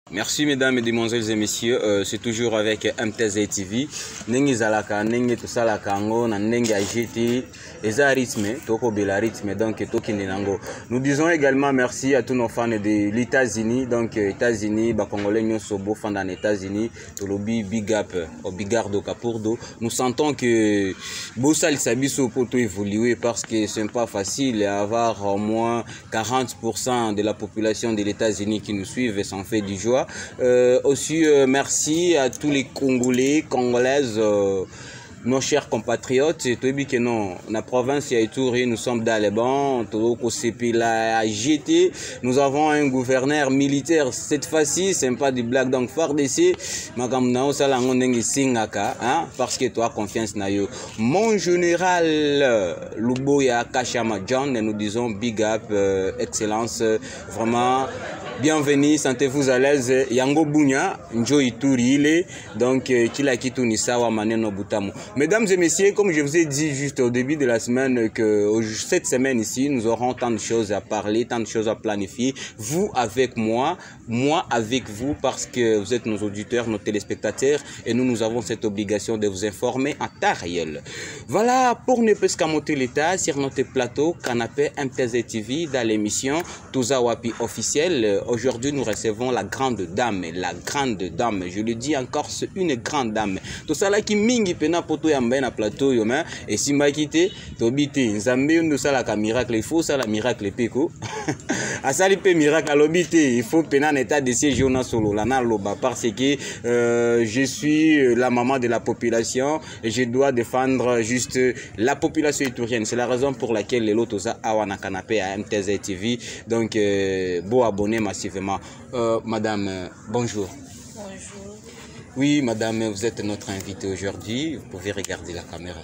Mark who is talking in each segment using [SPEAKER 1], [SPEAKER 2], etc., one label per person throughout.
[SPEAKER 1] Merci mesdames, mesdemoiselles et messieurs, c'est toujours avec MTZ TV. Nengi zalaka, nengi tosalaka ngo, na nengi agiti, eza rythme, toko bela rythme, donc toki nenango. Nous disons également merci à tous nos fans de l'États-Unis, donc États-Unis, ba Congolais nyoso bo fan dans États-Unis, tolobi big up, au bigardo kapurdo. Nous sentons que Bossal Sabiso poto évoluer parce que c'est pas facile d'avoir au moins 40% de la population de l'États-Unis qui nous suivent et s'en fait du joie. Aussi merci à tous les Congolais, Congolaises, nos chers compatriotes. Que non, la province Ituri, nous sommes dans les bancs, nous avons un gouverneur militaire cette fois-ci, c'est pas du blague donc fort d'essai, parce que toi confiance na yo. Mon général Luboya Kachama John, nous disons big up, excellence, vraiment. Bienvenue, sentez-vous à l'aise. Yango Bunya, Njo Ituri, donc Kila Kitu Nisawa Maneno Butamu. Mesdames et messieurs, comme je vous ai dit juste au début de la semaine, que cette semaine ici, nous aurons tant de choses à parler, tant de choses à planifier. Vous avec moi avec vous, parce que vous êtes nos auditeurs, nos téléspectateurs, et nous avons cette obligation de vous informer en temps réel. Voilà, pour ne pas escamoter l'État, sur notre plateau, Canapé MTZ TV, dans l'émission Touza Wapi officielle. Aujourd'hui, nous recevons la grande dame, je le dis encore, c'est une grande dame. Tout ça là qui mingi pena poto ya mbena plateau yo mais et si ma quitté tobité nzambe nous ça la miracle, il faut ça la miracle peko. A ça li pe miracle à l'obité, il faut pena en état de ces journaux solo la na loba parce que je suis la maman de la population et je dois défendre juste la population iturienne. C'est la raison pour laquelle les lotos ça awana canapé à MTZ TV. Donc beau abonné massivement. Madame, bonjour.
[SPEAKER 2] Bonjour.
[SPEAKER 1] Oui, madame, vous êtes notre invitée aujourd'hui. Vous pouvez regarder la caméra.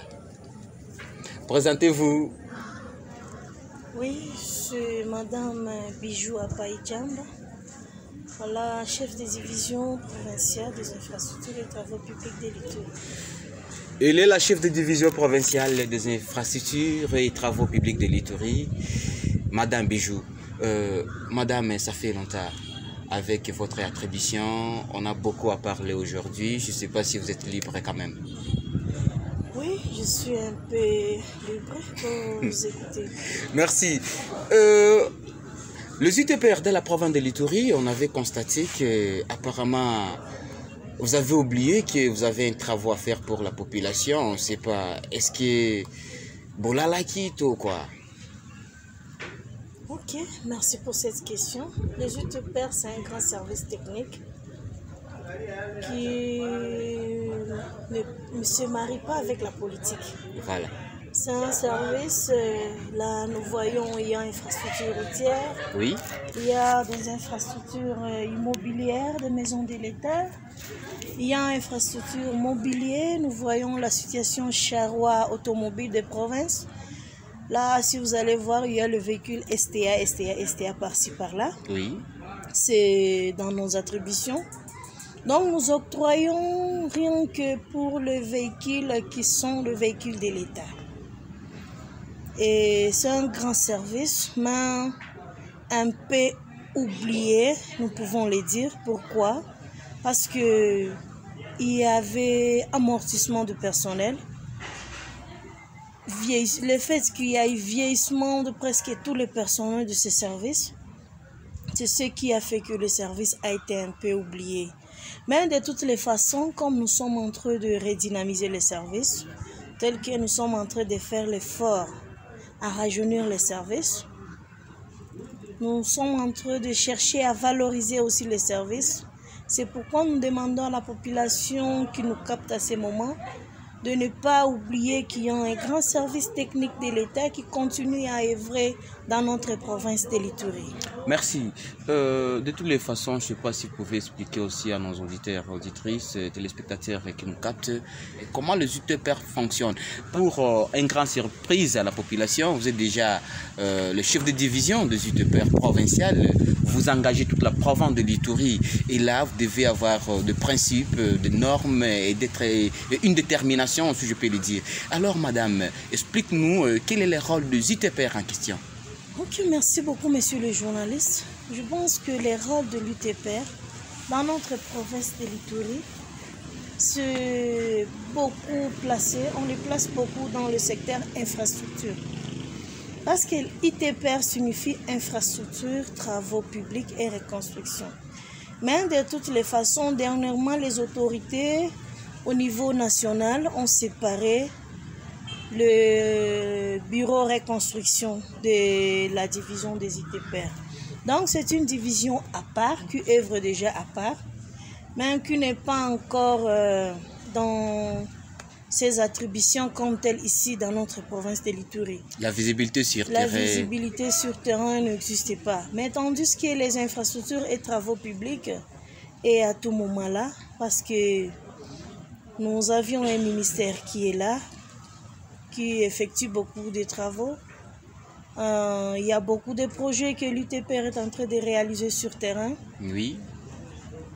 [SPEAKER 1] Présentez-vous.
[SPEAKER 2] Oui, c'est madame Bijou Apaïdjamba. Voilà, chef de division provinciale des infrastructures et travaux publics de l'Ituri.
[SPEAKER 1] Elle est la chef de division provinciale des infrastructures et travaux publics de l'Ituri. Madame Bijou. Madame, ça fait longtemps avec votre attribution, on a beaucoup à parler aujourd'hui. Je ne sais pas si vous êtes libre quand même.
[SPEAKER 2] Oui, je suis un peu libre pour vous écouter.
[SPEAKER 1] Merci. Le UTPR de la province de l'Ituri, on avait constaté que apparemment vous avez oublié que vous avez un travail à faire pour la population. On ne sait pas, est-ce que Bolala Kito quoi?
[SPEAKER 2] Ok, merci pour cette question. Les UTPR, c'est un grand service technique qui ne se marie pas avec la politique.
[SPEAKER 1] Voilà.
[SPEAKER 2] C'est un service, là nous voyons, il y a infrastructure routière,
[SPEAKER 1] oui.
[SPEAKER 2] Il y a des infrastructures immobilières, des maisons de l'État, il y a infrastructure mobilière, nous voyons la situation charroi automobile des provinces. Là, si vous allez voir, il y a le véhicule STA par-ci, par-là.
[SPEAKER 1] Oui.
[SPEAKER 2] C'est dans nos attributions. Donc, nous octroyons rien que pour les véhicules qui sont les véhicules de l'État. Et c'est un grand service, mais un peu oublié, nous pouvons le dire. Pourquoi? Parce que il y avait amortissement de personnel. Le fait qu'il y ait vieillissement de presque tous les personnels de ce service, c'est ce qui a fait que le service a été un peu oublié. Mais de toutes les façons, comme nous sommes en train de redynamiser le service, tel que nous sommes en train de faire l'effort à rajeunir les services, nous sommes en train de chercher à valoriser aussi les services. C'est pourquoi nous demandons à la population qui nous capte à ce moment de ne pas oublier qu'il y a un grand service technique de l'État qui continue à œuvrer dans notre province de l'Ituri.
[SPEAKER 1] Merci. De toutes les façons, je ne sais pas si vous pouvez expliquer aussi à nos auditeurs, auditrices, téléspectateurs qui nous captent, comment les UTPR fonctionnent. Pour une grande surprise à la population, vous êtes déjà le chef de division des UTPR provinciales. Vous engagez toute la province de l'Ituri et là, vous devez avoir des principes, des normes et une détermination, si je peux le dire. Alors, madame, explique-nous quel est le rôle des UTPR en question.
[SPEAKER 2] Ok, merci beaucoup, monsieur le journaliste. Je pense que les rôles de l'UTPR, dans notre province de l'Ituri, c'est beaucoup placé, on les place beaucoup dans le secteur infrastructure. Parce que l'ITPR signifie infrastructure, travaux publics et reconstruction. Mais de toutes les façons, dernièrement, les autorités au niveau national ont séparé le bureau reconstruction de la division des ITPR. Donc c'est une division à part, qui œuvre déjà à part, mais qui n'est pas encore dans ses attributions comme telles ici dans notre province de l'Ituri.
[SPEAKER 1] La visibilité sur terrain.
[SPEAKER 2] La visibilité sur terrain n'existe pas. Mais tandis que les infrastructures et travaux publics est à tout moment là, parce que nous avions un ministère qui est là, qui effectue beaucoup de travaux. Il y a beaucoup de projets que l'UTPR est en train de réaliser sur terrain.
[SPEAKER 1] Oui.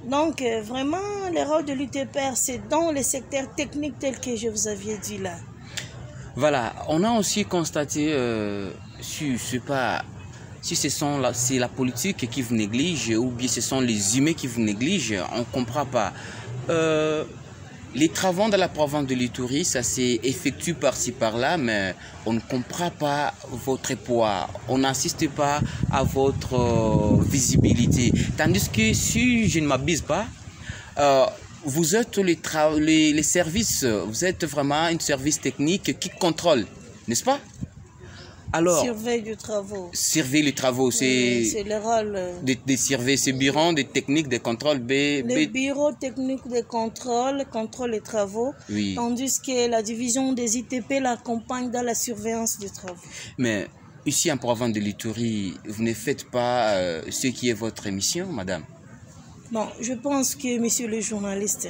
[SPEAKER 2] Donc, vraiment, le rôle de l'UTPR, c'est dans les secteurs techniques tels que je vous avais dit là.
[SPEAKER 1] Voilà, on a aussi constaté, si c'est la politique qui vous néglige ou bien ce sont les humains qui vous négligent, on ne comprend pas. Les travaux dans la province de l'Ituri, ça s'effectue par-ci par-là, mais on ne comprend pas votre poids, on n'assiste pas à votre visibilité. Tandis que si je ne m'abuse pas, vous êtes les services, vous êtes vraiment un service technique qui contrôle, n'est-ce pas? Alors,
[SPEAKER 2] surveille les travaux.
[SPEAKER 1] Surveille les travaux, c'est
[SPEAKER 2] le rôle.
[SPEAKER 1] De surveiller ces bureaux, des techniques de contrôle.
[SPEAKER 2] Le bureau technique de contrôle les travaux,
[SPEAKER 1] oui.
[SPEAKER 2] Tandis que la division des ITP l'accompagne dans la surveillance des travaux.
[SPEAKER 1] Mais ici en province de l'Ituri, vous ne faites pas ce qui est votre mission, madame?
[SPEAKER 2] Bon, je pense que, monsieur le journaliste,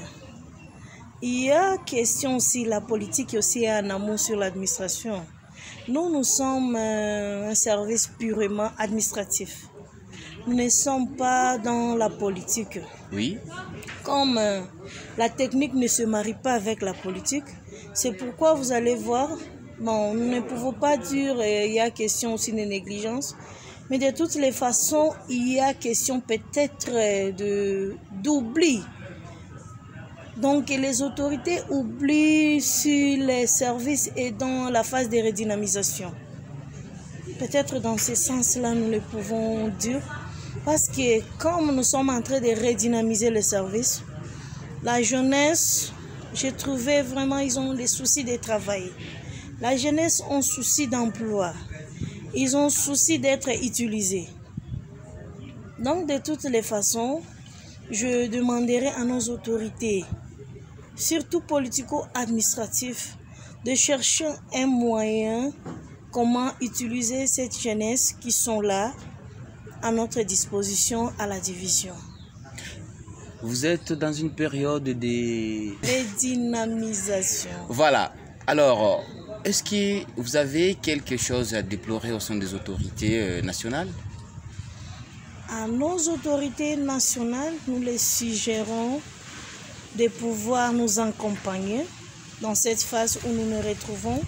[SPEAKER 2] il y a question aussi, la politique et aussi un amour sur l'administration. Nous sommes un service purement administratif. Nous ne sommes pas dans la politique.
[SPEAKER 1] Oui.
[SPEAKER 2] Comme la technique ne se marie pas avec la politique, c'est pourquoi vous allez voir, bon, nous ne pouvons pas dire il y a question aussi de négligence, mais de toutes les façons, il y a question peut-être d'oubli. Donc les autorités oublient sur les services et dans la phase de redynamisation. Peut-être dans ce sens-là, nous le pouvons dire. Parce que comme nous sommes en train de redynamiser les services, la jeunesse, j'ai trouvé vraiment, ils ont des soucis de travail. La jeunesse ont souci d'emploi. Ils ont souci d'être utilisés. Donc de toutes les façons, je demanderai à nos autorités, surtout politico-administratifs, de chercher un moyen comment utiliser cette jeunesse qui sont là à notre disposition à la division.
[SPEAKER 1] Vous êtes dans une période de
[SPEAKER 2] redynamisation.
[SPEAKER 1] Voilà. Alors, est-ce que vous avez quelque chose à déplorer au sein des autorités nationales?
[SPEAKER 2] À nos autorités nationales, nous les suggérons de pouvoir nous accompagner dans cette phase où nous nous retrouvons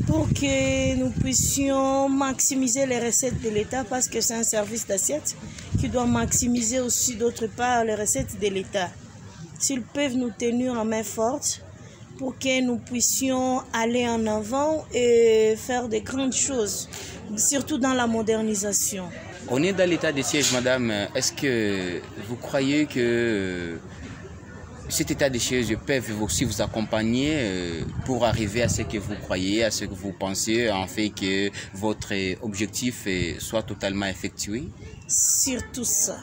[SPEAKER 2] pour que nous puissions maximiser les recettes de l'État parce que c'est un service d'assiette qui doit maximiser aussi d'autre part les recettes de l'État. S'ils peuvent nous tenir en main forte pour que nous puissions aller en avant et faire de grandes choses, surtout dans la modernisation.
[SPEAKER 1] On est dans l'état de siège, madame. Est-ce que vous croyez que cet état de siège peut aussi vous accompagner pour arriver à ce que vous croyez, à ce que vous pensez, en fait que votre objectif soit totalement effectué?
[SPEAKER 2] Surtout ça.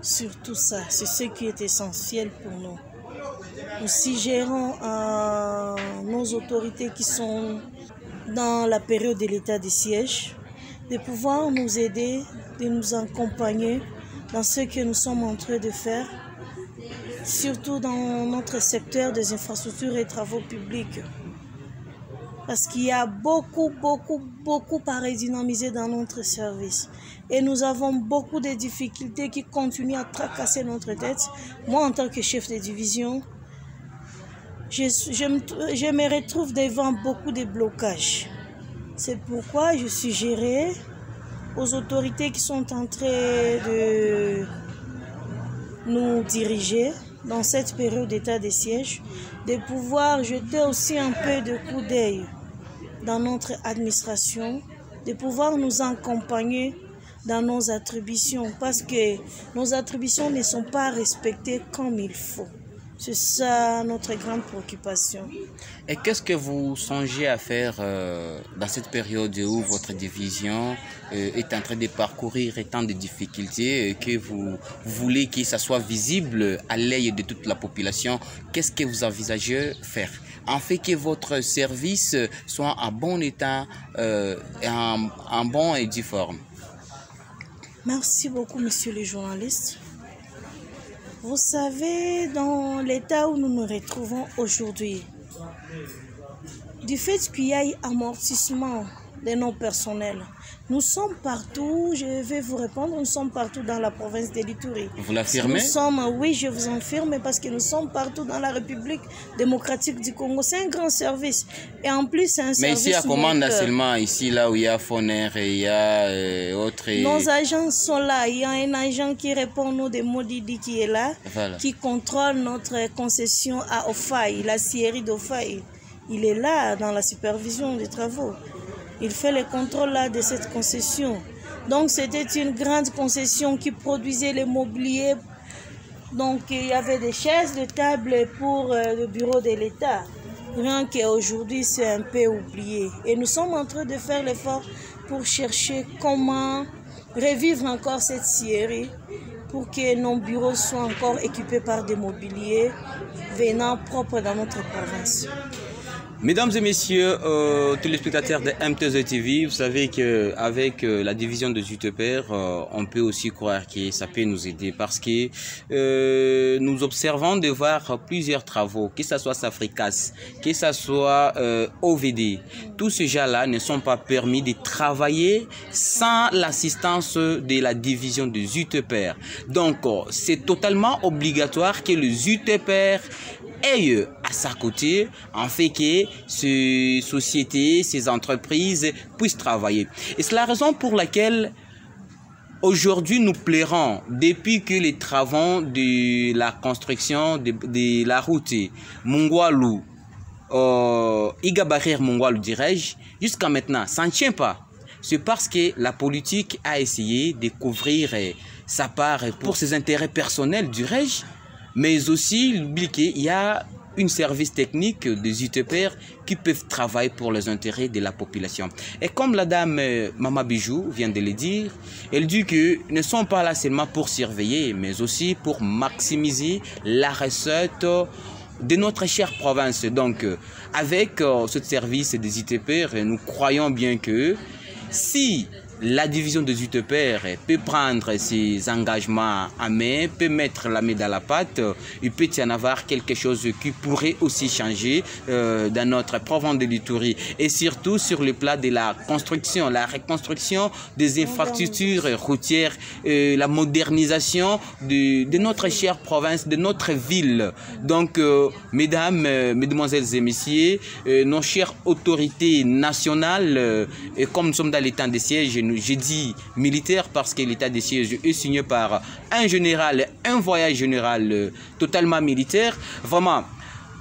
[SPEAKER 2] Surtout ça. C'est ce qui est essentiel pour nous. Nous suggérons à nos autorités qui sont dans la période de l'état de siège de pouvoir nous aider, de nous accompagner dans ce que nous sommes en train de faire, surtout dans notre secteur des infrastructures et travaux publics. Parce qu'il y a beaucoup à redynamiser dans notre service. Et nous avons beaucoup de difficultés qui continuent à tracasser notre tête. Moi, en tant que chef de division, je me retrouve devant beaucoup de blocages. C'est pourquoi je suggérais aux autorités qui sont en train de nous diriger dans cette période d'état de siège, de pouvoir jeter aussi un peu de coup d'œil dans notre administration, de pouvoir nous accompagner dans nos attributions, parce que nos attributions ne sont pas respectées comme il faut. C'est ça notre grande préoccupation.
[SPEAKER 1] Et qu'est-ce que vous songez à faire dans cette période où votre division est en train de parcourir tant de difficultés, que vous voulez que ça soit visible à l'œil de toute la population? Qu'est-ce que vous envisagez faire en fait que votre service soit en bon état, en bon et due forme?
[SPEAKER 2] Merci beaucoup, monsieur le journaliste. Vous savez, dans l'état où nous nous retrouvons aujourd'hui, du fait qu'il y ait amortissement de nos personnels, nous sommes partout, je vais vous répondre, nous sommes partout dans la province de l'Ituri.
[SPEAKER 1] Vous l'affirmez?
[SPEAKER 2] Oui, je vous affirme, parce que nous sommes partout dans la République démocratique du Congo. C'est un grand service. Et en plus, c'est un service...
[SPEAKER 1] Mais ici, à Commanda seulement, ici, là où il y a Foner et il y a autres...
[SPEAKER 2] Nos agents sont là. Il y a un agent qui répond au nom de Modidi qui est là, voilà, qui contrôle notre concession à Ofaï, la scierie d'Ofaï. Il est là dans la supervision des travaux. Il fait le contrôle là de cette concession. Donc c'était une grande concession qui produisait le mobilier. Donc il y avait des chaises, des tables pour le bureau de l'État. Rien qu'aujourd'hui c'est un peu oublié. Et nous sommes en train de faire l'effort pour chercher comment revivre encore cette scierie pour que nos bureaux soient encore équipés par des mobiliers venant propres dans notre province.
[SPEAKER 1] Mesdames et messieurs, téléspectateurs de MTZ TV, vous savez qu'avec la division de UTPR, on peut aussi croire que ça peut nous aider parce que nous observons de voir plusieurs travaux, que ce soit Safricas, que ce soit OVD. Tous ces gens-là ne sont pas permis de travailler sans l'assistance de la division de UTPR. Donc, c'est totalement obligatoire que les UTPR aient à sa côté, en fait que ces sociétés, ces entreprises puissent travailler. Et c'est la raison pour laquelle aujourd'hui nous plairons, depuis que les travaux de la construction de la route Mungwalu, Igabarir Mungwalu dirais-je, jusqu'à maintenant, ça ne tient pas. C'est parce que la politique a essayé de couvrir sa part pour ses intérêts personnels, dirais-je, mais aussi l'oubli qu'il y a une service technique des UTPR qui peuvent travailler pour les intérêts de la population. Et comme la dame Mama Bijou vient de le dire, elle dit qu'ils ne sont pas là seulement pour surveiller, mais aussi pour maximiser la recette de notre chère province. Donc, avec ce service des UTPR, nous croyons bien que si la division des UTPR peut prendre ses engagements à main, peut mettre la main dans la pâte, il peut y en avoir quelque chose qui pourrait aussi changer dans notre province de l'Ituri. Et surtout sur le plan de la construction, la reconstruction des infrastructures routières, la modernisation de notre chère province, de notre ville. Donc, mesdames, mesdemoiselles et messieurs, nos chères autorités nationales, et comme nous sommes dans les temps de siège, j'ai dit militaire parce que l'état de siège est signé par un général, un voyage général totalement militaire. Vraiment,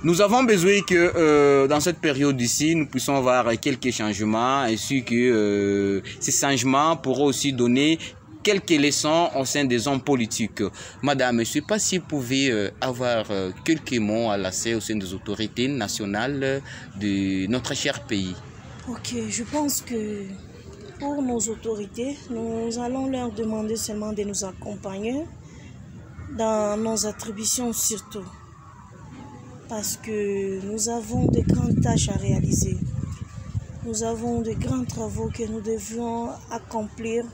[SPEAKER 1] nous avons besoin que dans cette période ici, nous puissions voir quelques changements, ainsi que ces changements pourront aussi donner quelques leçons au sein des hommes politiques. Madame, je ne sais pas si vous pouvez avoir quelques mots à laisser au sein des autorités nationales de notre cher pays.
[SPEAKER 2] Ok, je pense que pour nos autorités, nous allons leur demander seulement de nous accompagner dans nos attributions surtout. Parce que nous avons de grandes tâches à réaliser. Nous avons de grands travaux que nous devions accomplir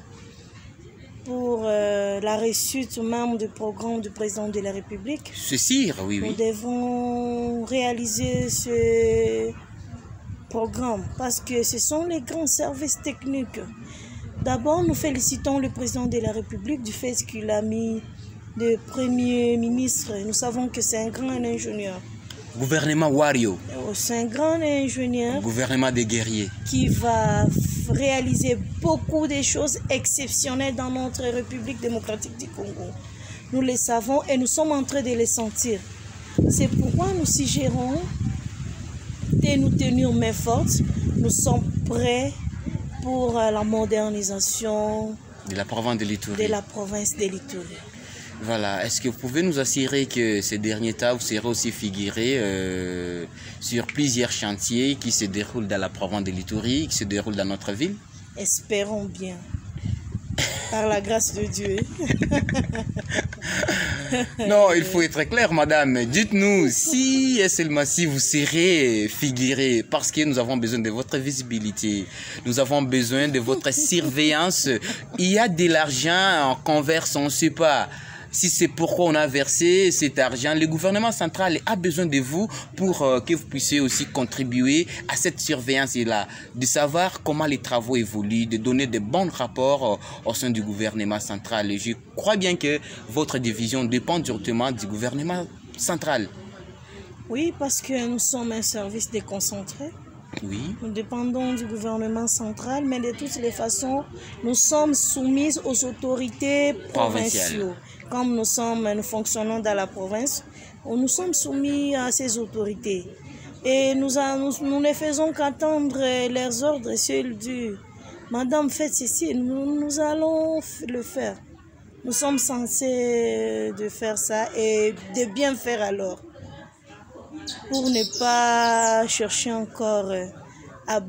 [SPEAKER 2] pour la réussite même du programme du président de la République.
[SPEAKER 1] Ceci, oui, oui.
[SPEAKER 2] Nous devons réaliser ce programme parce que ce sont les grands services techniques. D'abord, nous félicitons le président de la République du fait qu'il a mis le premier ministre. Nous savons que c'est un grand ingénieur.
[SPEAKER 1] Gouvernement Wario.
[SPEAKER 2] C'est un grand ingénieur.
[SPEAKER 1] Gouvernement des guerriers.
[SPEAKER 2] Qui va réalisé beaucoup de choses exceptionnelles dans notre République démocratique du Congo. Nous le savons et nous sommes en train de les sentir. C'est pourquoi nous suggérons de nous tenir main forte. Nous sommes prêts pour la modernisation
[SPEAKER 1] de la province de
[SPEAKER 2] l'Ituri.
[SPEAKER 1] Voilà. Est-ce que vous pouvez nous assurer que ces derniers temps, vous serez aussi figuré sur plusieurs chantiers qui se déroulent dans la province de l'Ituri, qui se déroulent dans notre ville?
[SPEAKER 2] Espérons bien. Par la grâce de Dieu.
[SPEAKER 1] Non, il faut être clair, madame. Dites-nous si et seulement si vous serez figuré, parce que nous avons besoin de votre visibilité. Nous avons besoin de votre surveillance. Il y a de l'argent qu'on verse, on ne sait pas. Si c'est pourquoi on a versé cet argent, le gouvernement central a besoin de vous pour que vous puissiez aussi contribuer à cette surveillance-là, de savoir comment les travaux évoluent, de donner de bons rapports au sein du gouvernement central. Et je crois bien que votre division dépend directement du gouvernement central.
[SPEAKER 2] Oui, parce que nous sommes un service déconcentré.
[SPEAKER 1] Oui.
[SPEAKER 2] Nous dépendons du gouvernement central, mais de toutes les façons, nous sommes soumis aux autorités provinciales. Comme nous fonctionnons dans la province, nous sommes soumis à ces autorités. Et nous ne faisons qu'attendre leurs ordres. S'ils disent, Madame, faites ceci, nous allons le faire. Nous sommes censés de faire ça et de bien faire alors. Pour ne pas chercher encore à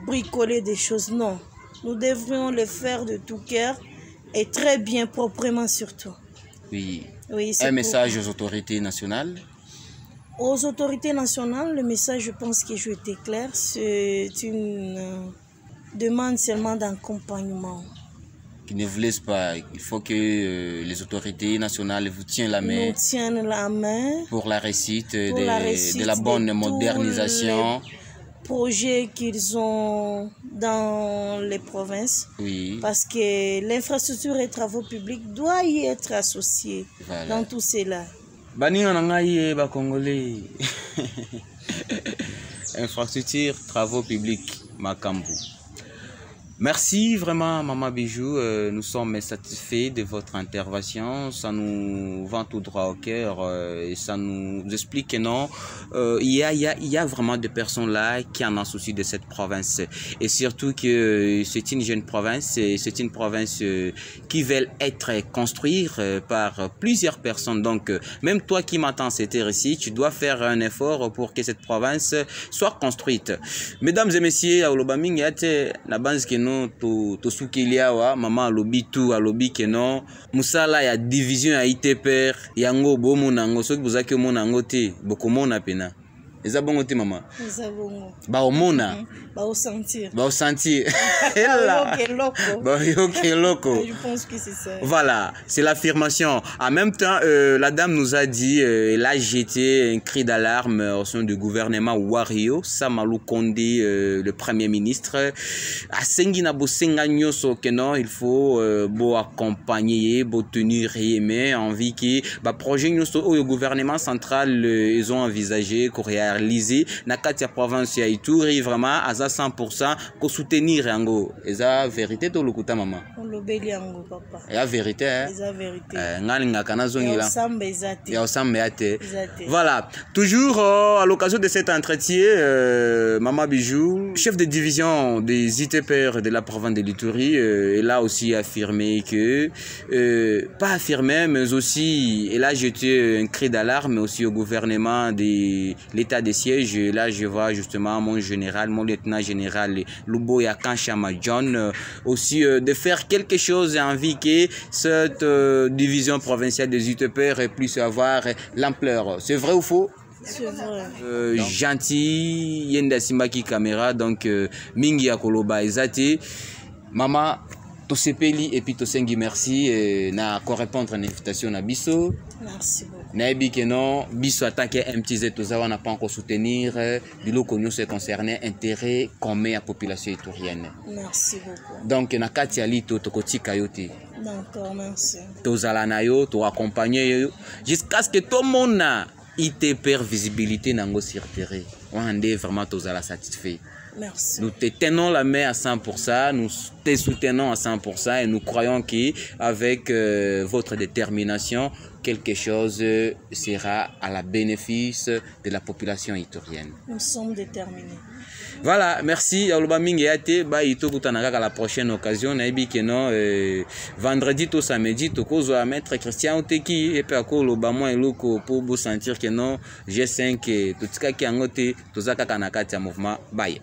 [SPEAKER 2] bricoler des choses, non. Nous devrions le faire de tout cœur et très bien, proprement surtout.
[SPEAKER 1] Oui.
[SPEAKER 2] Oui,
[SPEAKER 1] un message aux autorités nationales?
[SPEAKER 2] Aux autorités nationales, le message, je pense que je été clair, c'est une demande seulement d'accompagnement.
[SPEAKER 1] Qui ne vous laisse pas. Il faut que les autorités nationales vous tiennent la main.
[SPEAKER 2] Nous tiennent la main.
[SPEAKER 1] Pour la réussite de la bonne modernisation.
[SPEAKER 2] Projets qu'ils ont dans les provinces.
[SPEAKER 1] Oui.
[SPEAKER 2] Parce que l'infrastructure et travaux publics doivent y être associés dans tout cela.
[SPEAKER 1] Congolais. Infrastructure, travaux publics, Makambu. Merci vraiment, Maman Bijou. Nous sommes satisfaits de votre intervention. Ça nous va tout droit au cœur et ça nous explique que non, il y a vraiment des personnes là qui en ont souci de cette province. Et surtout que c'est une jeune province, c'est une province qui veut être construite par plusieurs personnes. Donc, même toi qui m'entends cette heure ici, tu dois faire un effort pour que cette province soit construite. Mesdames et messieurs, à Olobaming, la base que nous to sukilia wa mama alobi tu alobi que non musala ya division ya ITPR yango bomo nango soki bozaki monango te bokomona pena eza bongo te mama
[SPEAKER 2] eza bongo
[SPEAKER 1] ba omona
[SPEAKER 2] ba sentir je pense que c'est ça.
[SPEAKER 1] Voilà, c'est l'affirmation. En même temps, la dame nous a dit, elle a jeté un cri d'alarme au sein du gouvernement Wario, Samalou Kondé, le premier ministre. À Sengina Bosenga Nyoso que non, il faut beau accompagner, beau tenir et envie que bah projet Nyoso au gouvernement central ils ont envisagé qu'on réalise na katia province ya Ituri vraiment à 100% qu'on soutenir yango. Eza vérité to lokuta maman.
[SPEAKER 2] On lobeli yango papa.
[SPEAKER 1] La vérité hein.
[SPEAKER 2] Eza vérité.
[SPEAKER 1] Ngani ngakana zongi la.
[SPEAKER 2] Ya
[SPEAKER 1] osambe ate. Voilà, toujours à l'occasion de cet entretien Maman Bijou, chef de division des ITPR de la province de l'Ituri, elle a aussi affirmé que pas affirmé mais aussi elle a jeté un cri d'alarme aussi au gouvernement de l'état de siège. Là je vois justement mon lieutenant général Luboya Kanchama John aussi de faire quelque chose et envie que cette division provinciale des UTPR puisse avoir l'ampleur. C'est vrai ou faux?
[SPEAKER 2] C'est vrai.
[SPEAKER 1] Gentil yenda simbaki caméra donc mingi ya koloba ezati mama tosepeli et puis tosengi merci na correspondre à l'invitation na biso.
[SPEAKER 2] Merci beaucoup.
[SPEAKER 1] Naebi que non, biso attaqué MTZ tozawa n'a pas encore soutenir biloko nyonso concerné intérêt commun à population iturienne.
[SPEAKER 2] Merci beaucoup.
[SPEAKER 1] Donc na kati ya lito tokotika yote.
[SPEAKER 2] D'accord, merci.
[SPEAKER 1] Tozala na yo, to accompagner yo jusqu'à ce que tout le monde ITPR visibilité nango sur terrain. On est vraiment tozala satisfait.
[SPEAKER 2] Merci.
[SPEAKER 1] Nous te tenons la main à 100%, nous te soutenons à 100% et nous croyons qu'avec votre détermination, quelque chose sera à la bénéfice de la population itorienne.
[SPEAKER 2] Nous sommes déterminés.
[SPEAKER 1] Voilà, merci. La prochaine occasion, vendredi ou samedi, maître Christian Oteki et puis à pour vous sentir que non, G5 tout ce qui est en mouvement. Bye.